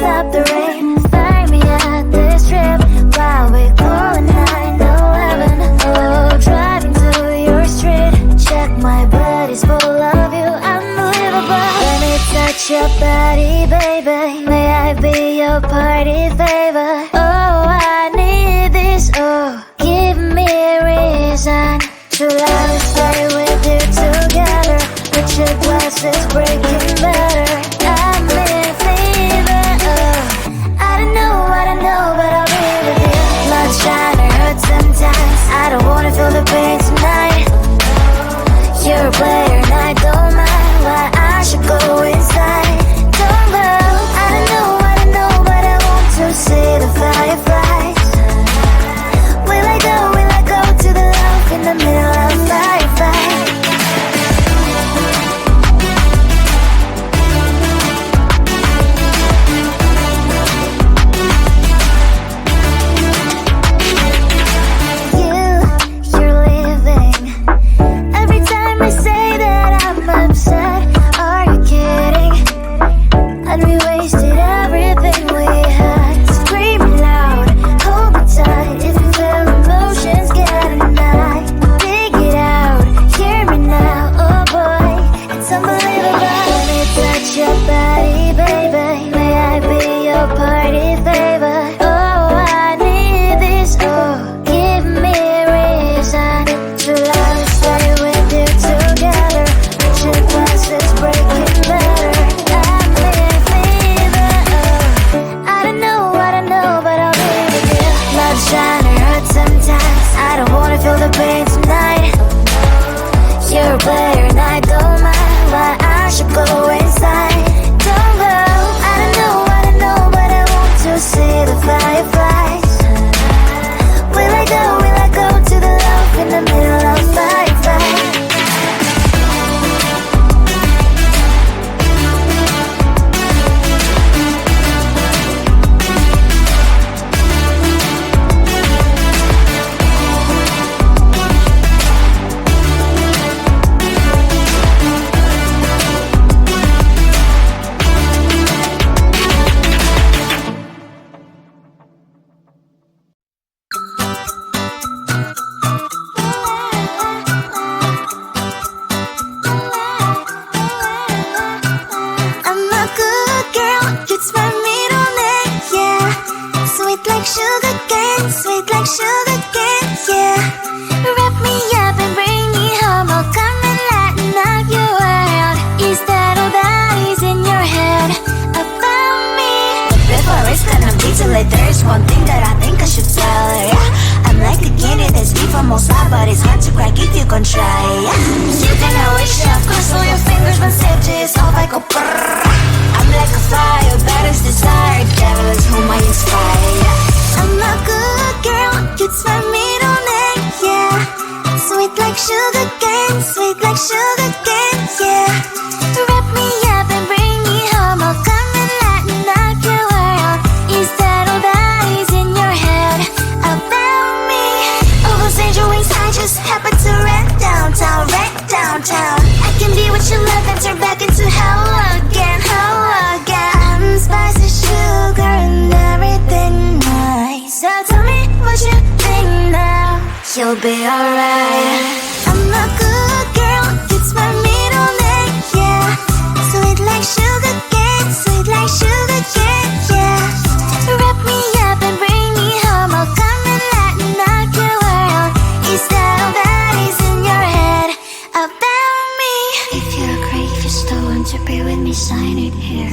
stop the rain. Find me at this trip while we calling 911. Oh, driving to your street. Check my body's full of you, unbelievable. Let me touch your body, baby. May I be your party favor? Oh, I need this, oh. Give me a reason to let me stay with you together. With your glasses breaking better. I'm in fever, oh. I don't know, but I'll be with you. Not trying to hurt sometimes. I don't wanna feel the pain tonight. You're a player and I don't mind why I should go inside. Don't go. I don't know, but I want to see the fireflies. Will I go to the love in the middle of firefight? You're leaving. Every time I say that I'm upset, are you kidding? And we wasted everything we had. Screaming loud, hold me tight. If you feel emotions getting high, dig it out, hear me now. Oh boy, it's unbelievable. Let me touch your body, baby. May I be your party favor? Oh, I need this, oh. Give me a reason to let me stay with you together. With your glasses breaking better. I'm in fever, oh. I don't know, but I'll be with you. Not trying to hurt sometimes. I don't wanna feel the pain tonight. You're a player and I don't mind why I should go inside. Don't go. I don't know, but I want to see the fireflies. Will I go to the love in the middle of firefight? I'm a good girl, it's my middle name, yeah. Sweet like sugar cane, sweet like sugar cane, yeah. Wrap me up and bring me home, I'll come and lighten up your world. Is that all that is in your head about me? But before it's gonna be too late, there's one thing that I think I should tell her, yeah. I'm like the candy that's deep from outside, but it's hard to crack if you can try, yeah. You can always shove, cross all your fingers when safety is off, I go brrrr. I'm like a fire, battles desire, devil is whom I inspire. I'm a good girl, it's my middle name, yeah. Sweet like sugar cane, sweet like sugar cane, yeah. Wrap me up and bring me home, I'll come and lighten up your world. Is that all that is in your head about me? Overstand your wings, I just happen to wreck downtown, wreck downtown. I can be what you love and turn back into hell again, hell again. I'm spicy sugar and everything nice. So tell me what you think now. You'll be alright. I'm a good girl, it's my middle name, yeah. Sweet like sugar cane, sweet like sugar cane, yeah. Wrap me up and bring me home, I'll come and lighten up your world. Is that all that is in your head about me? If you're great, if you still want to be with me, sign it here.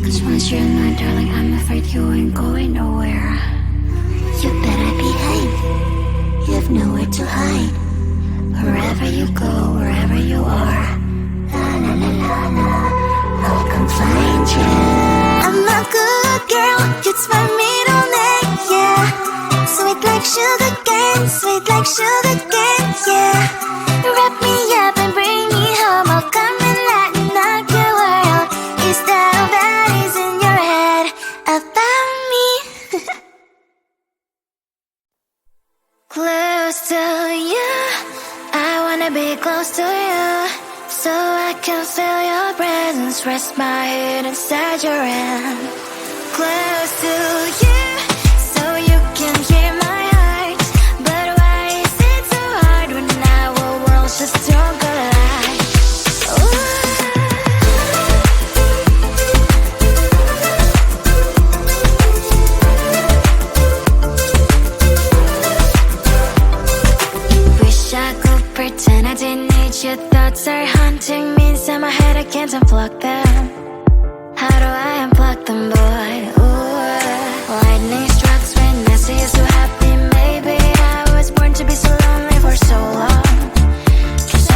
Cause once you're mine, darling, I'm afraid you ain't going nowhere. You better behave, you have nowhere to hide. Wherever you go, wherever you are, la la la la la, I'll come find you. I'm a good girl, it's my middle name, yeah. Sweet like sugar cane, sweet like sugar cane, yeah. Wrap me up and bring me home, I'll come and lighten up your world. Is that all that is in your head about me? Close to you, I wanna be close to you, so I can feel your presence. Rest my head inside your hand. close to you so you can hear my heart. But why is it so hard when our worlds just don't collide? Wish I could pretend I didn't need your thoughts are haunting me inside my head. I can't unplug them. How do I unplug them, boy? Ooh, lightning strikes when I see you so happy. Maybe I was born to be so lonely for so long. 'Cause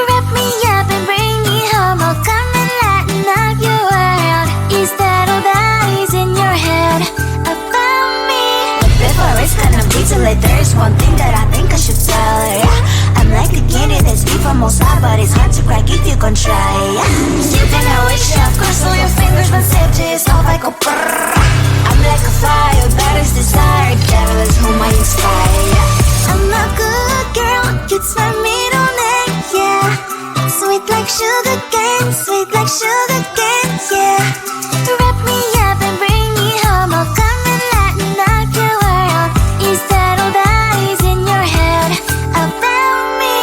Wrap me up and bring me home. I'll come and lighten up your world. Is that all that is in your head about me? But before it's gonna be too late, there's one thing that I think I should tell her. Yeah, I'm like a candy that's deep from most high, but it's hard to crack if you can try. Yeah, you think I wish you have crossed all your fingers, but safety is off, I go brrrr. I'm like a fire, that is desire. Devil is whom I inspire. Yeah, I'm a good girl, it's my middle name. Yeah, sweet like sugar cane, sweet like sugar cane. Yeah, wrap me up and bring me home. I'll come and lighten up your world. Is that all that is in your head about me?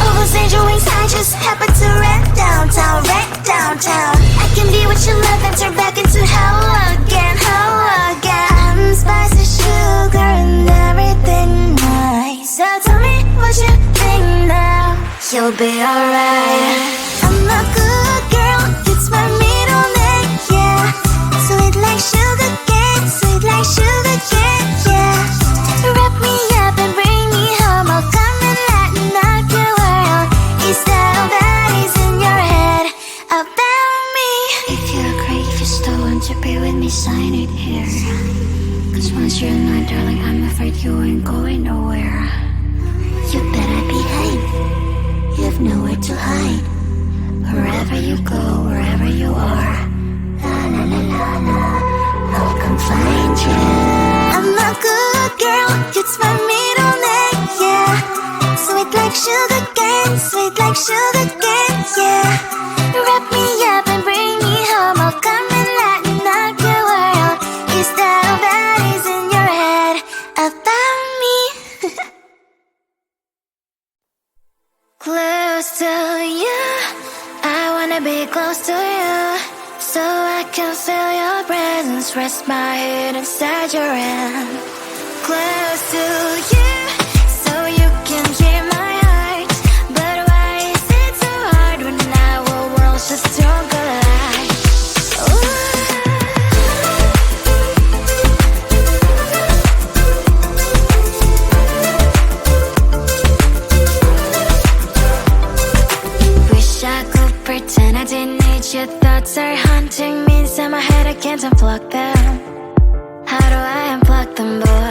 All those angel wings I just happen to rent downtown, rent downtown. I can be what you love and turn back into hell again, hell again. I'm spicy sugar and everything nice. So tell me what you think now. You'll be alright. I'm a good girl, it's my middle name. Yeah, sweet like sugar cane, sweet like sugar cane. Yeah, wrap me up and bring me home. I'll come and lighten up your world. Is that all that is in your head about me? If you agree, if you still want to be with me, sign it here. Cause once you're not, darling, I'm afraid you ain't going nowhere. You better behave, you have nowhere to hide. Wherever you go, wherever you are, la la la la la, I'll come find you. I'm a good girl, it's my middle name. Yeah, sweet like sugar cane, sweet like sugar cane. Yeah, wrap me up and bring me home. I'll come and lighten up your world. Is that all that is in your head about me? Close to you, I wanna be close to you, so I can feel your presence. Rest my head inside your hand. Close to you, so you can hear my heart. But why is it so hard when our worlds just don't collide? Wish I could pretend I didn't need your thoughts are haunting me inside my head. I can't unplug them. How do I unplug them, boy?